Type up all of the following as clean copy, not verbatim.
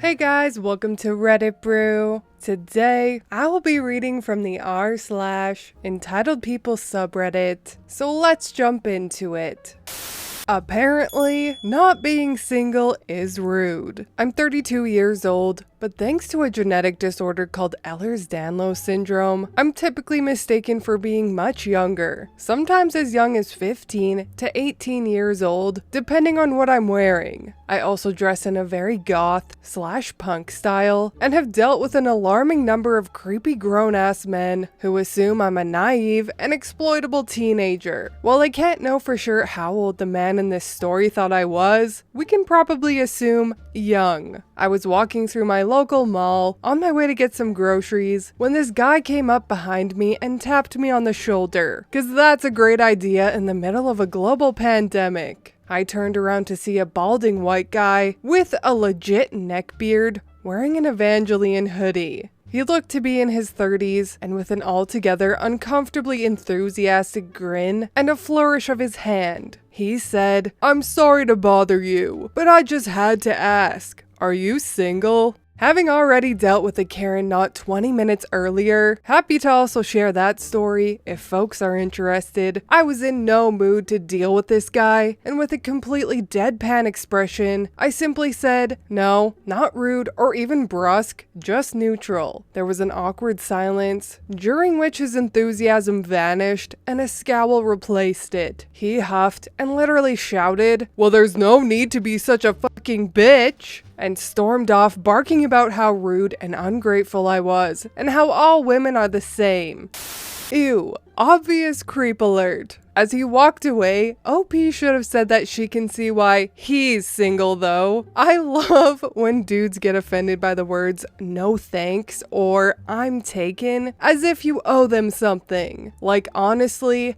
Hey guys, welcome to Reddit Brew. Today, I will be reading from the r/entitledpeople subreddit, so let's jump into it. Apparently, not being single is rude. I'm 32 years old, but thanks to a genetic disorder called Ehlers-Danlos syndrome, I'm typically mistaken for being much younger, sometimes as young as 15 to 18 years old, depending on what I'm wearing. I also dress in a very goth/punk style, and have dealt with an alarming number of creepy grown-ass men who assume I'm a naive and exploitable teenager. While I can't know for sure how old the man in this story thought I was, we can probably assume young. I was walking through my local mall on my way to get some groceries when this guy came up behind me and tapped me on the shoulder, cause that's a great idea in the middle of a global pandemic. I turned around to see a balding white guy with a legit neckbeard wearing an Evangelion hoodie. He looked to be in his 30s, and with an altogether uncomfortably enthusiastic grin and a flourish of his hand, he said, "I'm sorry to bother you, but I just had to ask, are you single?" Having already dealt with a Karen not 20 minutes earlier, happy to also share that story if folks are interested. I was in no mood to deal with this guy, and with a completely deadpan expression, I simply said, "No, not rude or even brusque, just neutral." There was an awkward silence, during which his enthusiasm vanished and a scowl replaced it. He huffed and literally shouted, "Well, there's no need to be such a fucking bitch," and stormed off barking about how rude and ungrateful I was, and how all women are the same. Ew, obvious creep alert. As he walked away, OP should have said that she can see why he's single though. I love when dudes get offended by the words "no thanks" or "I'm taken," as if you owe them something. Like honestly,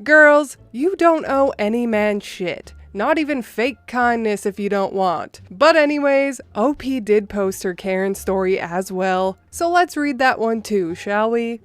girls, you don't owe any man shit. Not even fake kindness if you don't want. But anyways, OP did post her Karen story as well, so let's read that one too, shall we?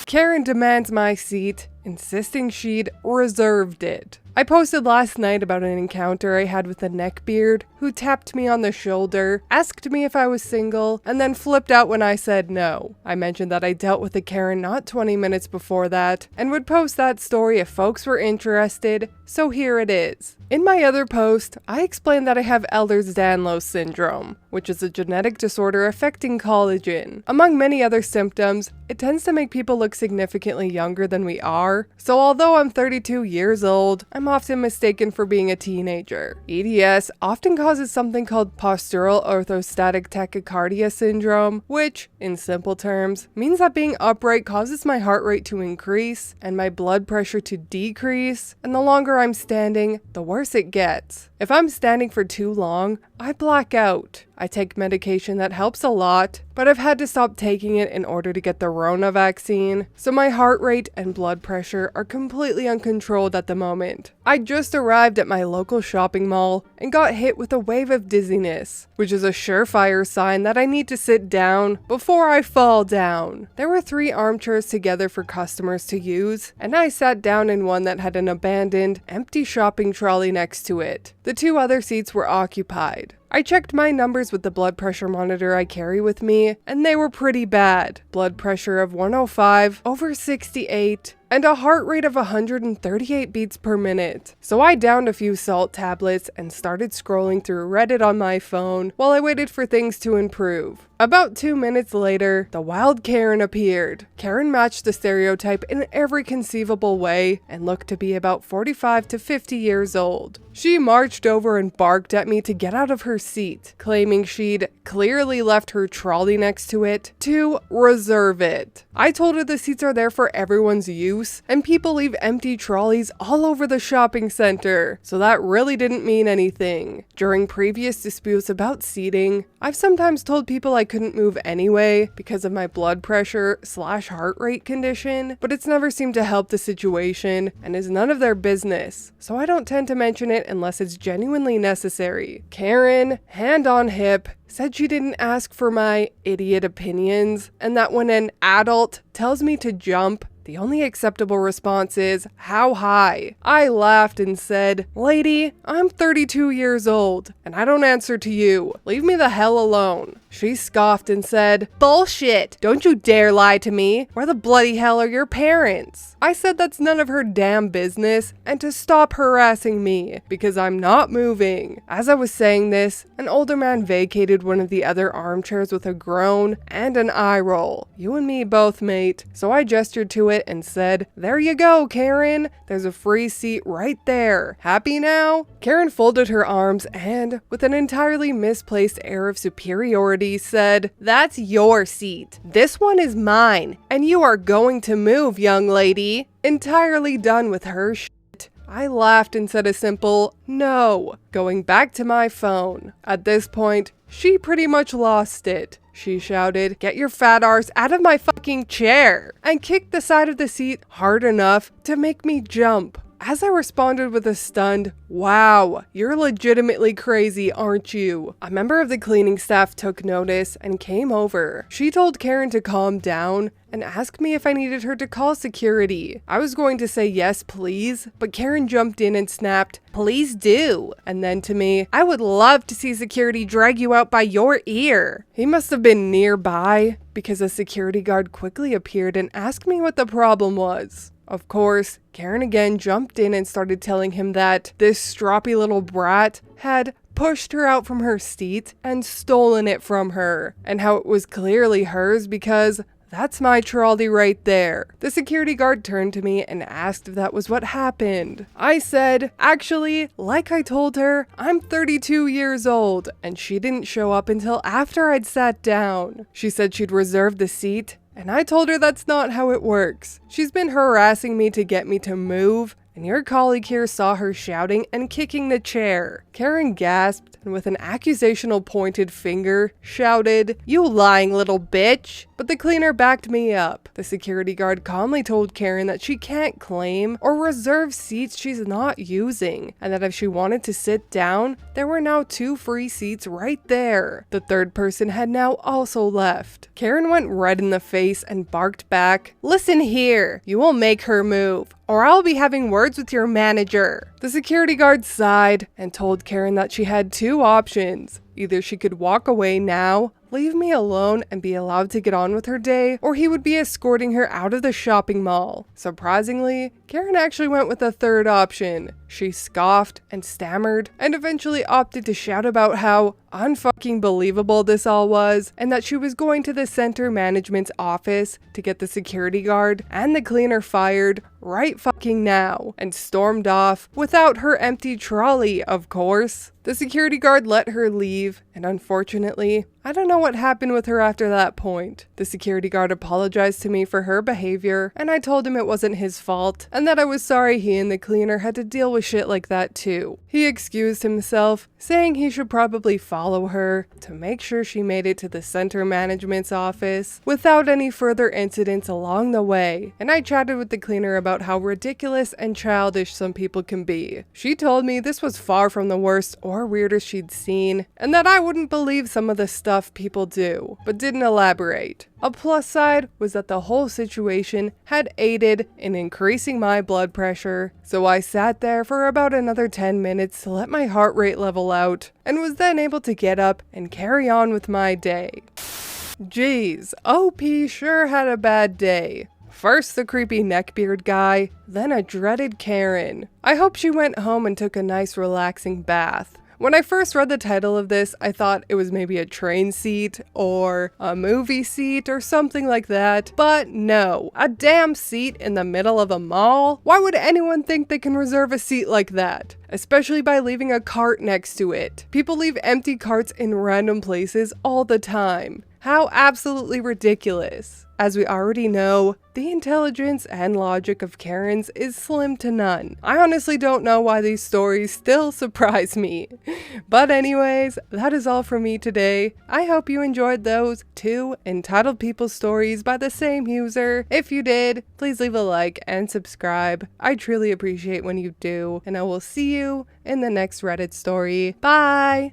Karen demands my seat, insisting she'd reserved it. I posted last night about an encounter I had with a neckbeard who tapped me on the shoulder, asked me if I was single, and then flipped out when I said no. I mentioned that I dealt with a Karen not 20 minutes before that, and would post that story if folks were interested, so here it is. In my other post, I explained that I have Ehlers-Danlos syndrome, which is a genetic disorder affecting collagen. Among many other symptoms, it tends to make people look significantly younger than we are, so although I'm 32 years old, I'm often mistaken for being a teenager. EDS often causes something called postural orthostatic tachycardia syndrome, which, in simple terms, means that being upright causes my heart rate to increase and my blood pressure to decrease, and the longer I'm standing, the worse it gets. If I'm standing for too long, I black out. I take medication that helps a lot, but I've had to stop taking it in order to get the Rona vaccine, so my heart rate and blood pressure are completely uncontrolled at the moment. I just arrived at my local shopping mall and got hit with a wave of dizziness, which is a surefire sign that I need to sit down before I fall down. There were 3 armchairs together for customers to use, and I sat down in one that had an abandoned, empty shopping trolley next to it. The 2 other seats were occupied. I checked my numbers with the blood pressure monitor I carry with me, and they were pretty bad. Blood pressure of 105 over 68, and a heart rate of 138 beats per minute. So I downed a few salt tablets and started scrolling through Reddit on my phone while I waited for things to improve. About 2 minutes later, the wild Karen appeared. Karen matched the stereotype in every conceivable way and looked to be about 45 to 50 years old. She marched over and barked at me to get out of her seat, claiming she'd clearly left her trolley next to it to reserve it. I told her the seats are there for everyone's use, and people leave empty trolleys all over the shopping center, so that really didn't mean anything. During previous disputes about seating, I've sometimes told people I couldn't move anyway because of my blood pressure/heart rate condition, but it's never seemed to help the situation and is none of their business, so I don't tend to mention it unless it's genuinely necessary. Karen, hand on hip, said she didn't ask for my idiot opinions, and that when an adult tells me to jump, The only acceptable response is, how high? I laughed and said, lady, I'm 32 years old, and I don't answer to you. Leave me the hell alone. She scoffed and said, bullshit! Don't you dare lie to me! Where the bloody hell are your parents? I said that's none of her damn business, and to stop harassing me, because I'm not moving. As I was saying this, an older man vacated one of the other armchairs with a groan and an eye roll. You and me both, mate. So I gestured to it and said, there you go, Karen. There's a free seat right there. Happy now? Karen folded her arms and, with an entirely misplaced air of superiority, said, that's your seat. This one is mine, and you are going to move, young lady. Entirely done with her shit, I laughed and said a simple no, going back to my phone. At this point, she pretty much lost it. She shouted, get your fat arse out of my fucking chair, and kicked the side of the seat hard enough to make me jump. As I responded with a stunned, wow, you're legitimately crazy, aren't you? A member of the cleaning staff took notice and came over. She told Karen to calm down and asked me if I needed her to call security. I was going to say yes, please, but Karen jumped in and snapped, please do. And then to me, I would love to see security drag you out by your ear. He must have been nearby because a security guard quickly appeared and asked me what the problem was. Of course, Karen again jumped in and started telling him that this stroppy little brat had pushed her out from her seat and stolen it from her, and how it was clearly hers because that's my trolley right there. The security guard turned to me and asked if that was what happened. I said, actually, like I told her, I'm 32 years old, and she didn't show up until after I'd sat down. She said she'd reserved the seat, and I told her that's not how it works. She's been harassing me to get me to move, and your colleague here saw her shouting and kicking the chair. Karen gasped and with an accusational pointed finger shouted, you lying little bitch. But the cleaner backed me up. The security guard calmly told Karen that she can't claim or reserve seats she's not using, and that if she wanted to sit down, there were now 2 free seats right there. The third person had now also left. Karen went red in the face and barked back, listen here, you will make her move, or I'll be having words with your manager. The security guard sighed and told Karen that she had 2 options. Either she could walk away now, leave me alone and be allowed to get on with her day, or he would be escorting her out of the shopping mall. Surprisingly, Karen actually went with the third option. She scoffed and stammered and eventually opted to shout about how unfucking believable this all was, and that she was going to the center management's office to get the security guard and the cleaner fired right fucking now, and stormed off without her empty trolley, of course. The security guard let her leave, and unfortunately, I don't know what happened with her after that point. The security guard apologized to me for her behavior, and I told him it wasn't his fault, and that I was sorry he and the cleaner had to deal with shit like that too. He excused himself, saying he should probably follow her to make sure she made it to the center management's office without any further incidents along the way, and I chatted with the cleaner about how ridiculous and childish some people can be. She told me this was far from the worst or weirdest she'd seen, and that I wouldn't believe some of the stuff people do, but didn't elaborate. A plus side was that the whole situation had aided in increasing my blood pressure, so I sat there for about another 10 minutes to let my heart rate level out, and was then able to get up and carry on with my day. Jeez, OP sure had a bad day. First the creepy neckbeard guy, then a dreaded Karen. I hope she went home and took a nice relaxing bath. When I first read the title of this, I thought it was maybe a train seat or a movie seat or something like that, but no, a damn seat in the middle of a mall? Why would anyone think they can reserve a seat like that? Especially by leaving a cart next to it. People leave empty carts in random places all the time. How absolutely ridiculous. As we already know, the intelligence and logic of Karens is slim to none. I honestly don't know why these stories still surprise me. But anyways, that is all from me today. I hope you enjoyed those 2 entitled people stories by the same user. If you did, please leave a like and subscribe. I truly appreciate when you do, and I will see you in the next Reddit story. Bye!